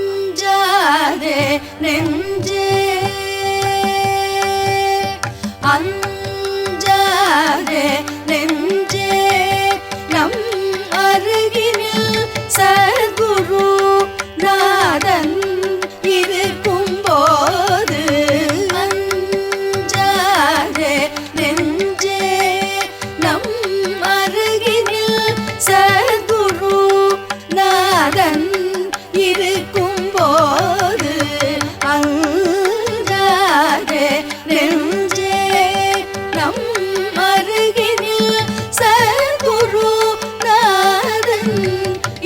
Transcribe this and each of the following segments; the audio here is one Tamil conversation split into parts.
அஞ்சாதே நெஞ்சே அஞ்சாதே நெஞ்சே நம் அருகினில் சத்குரு நாதன் இருக்கும் போது அஞ்சாதே நெஞ்சே நம் அருகினில் சத்குரு நாதன் இருக்கும் போது அஞ்சாதே நெஞ்சே நம் அருகினில் சத்குரு நாதன்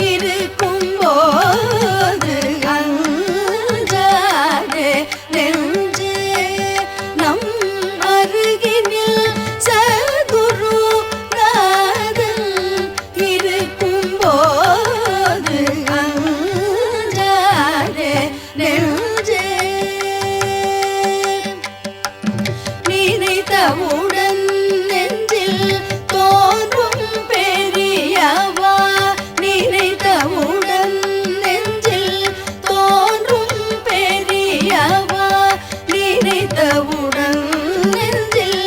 இருக்கும் போது அஞ்சாதே நெஞ்சே நம் அருகினில் சத்குரு நாதன் இருக்கும் போது அஞ்சாதே நெஞ்சே நினைத்தவுடன் நெஞ்சில் தோன்றும் பெரியவா நினைத்தவுடன் நெஞ்சில் தோன்றும் பெரியவா நினைத்தவுடன் நெஞ்சில்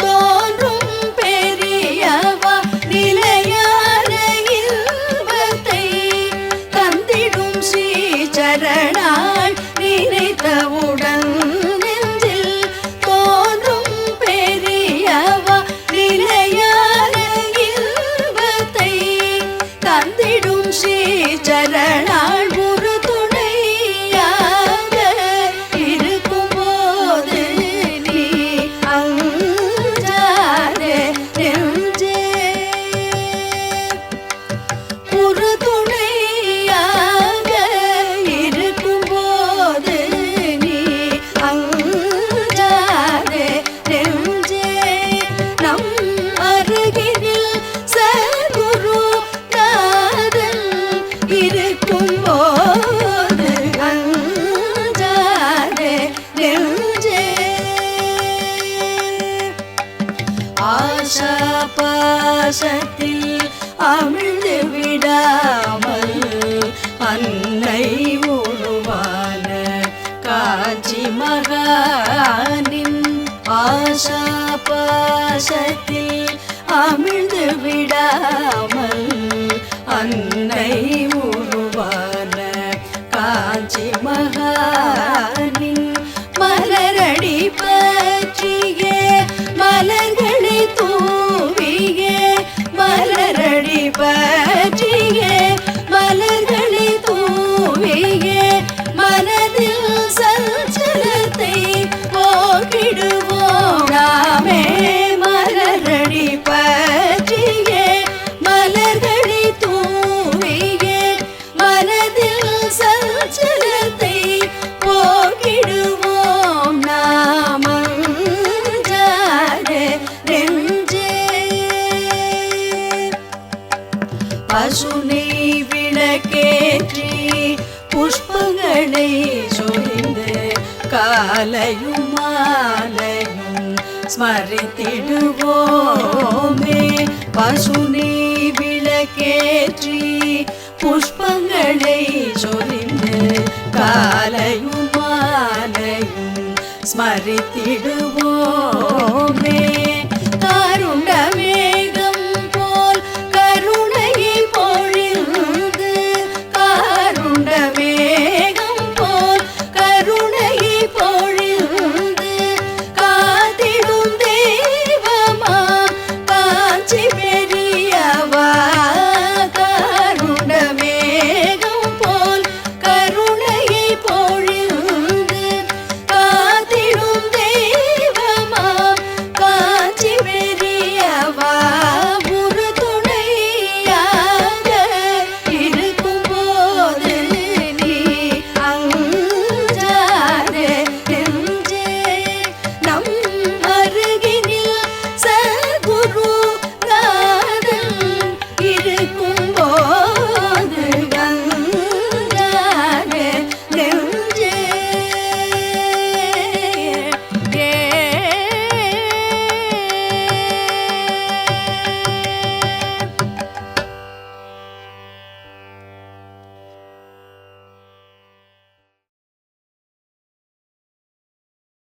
தோன்றும் பெரியவா நிலையான இன்பத்தை தந்திடும் ஸ்ரீ சரணாள் நினைத்தவுடன் நெஞ்சில் தோன்றும் பெரியவா நிலையான இன்பத்தை தந்திடும் ஸ்ரீ சரணாள் ஒரு துணையாக இருக்கும் போது நீ அஞ்சாதே நெஞ்சே ஒரு துணையாக இருக்கும் போது நீ அஞ்சாதே நெஞ்சே நம் அருகினில் சத்குரு நாதன் இருக்கும் போது அஞ்சாதே நெஞ்சே ஆசா பாசத்தில் அமிழ்ந்து விடாமல் அன்னை உருவான காஞ்சி மகானின் ஆசா பாசத்தில் அமிழ்ந்து விடாமல் அன்னை உருவான காஞ்சி மகானின் மலரடி பற்றிய மலர்களை தூவிய மலரடி பற்றிய மலர்களை தூவிய மனதில் சஞ்சலத்தை போக்கிடுவோம் நாமே மலரடி பற்றிய மலர்களை தூவிய மனதில் சஞ்சலத்தை போக்கிடுவோம் நாம் அஞ்சாதே நெஞ்சே பசுனை விளக்கேற்றி புஷ்பங்களை சொரிந்து காலையும் மாலையும் ஸ்மரித்திடுவோமே பசுனை விளக்கேற்றி புஷ்பங்களை சொரிந்து காலையும் மாலையும் ஸ்மரித்திடுவோம்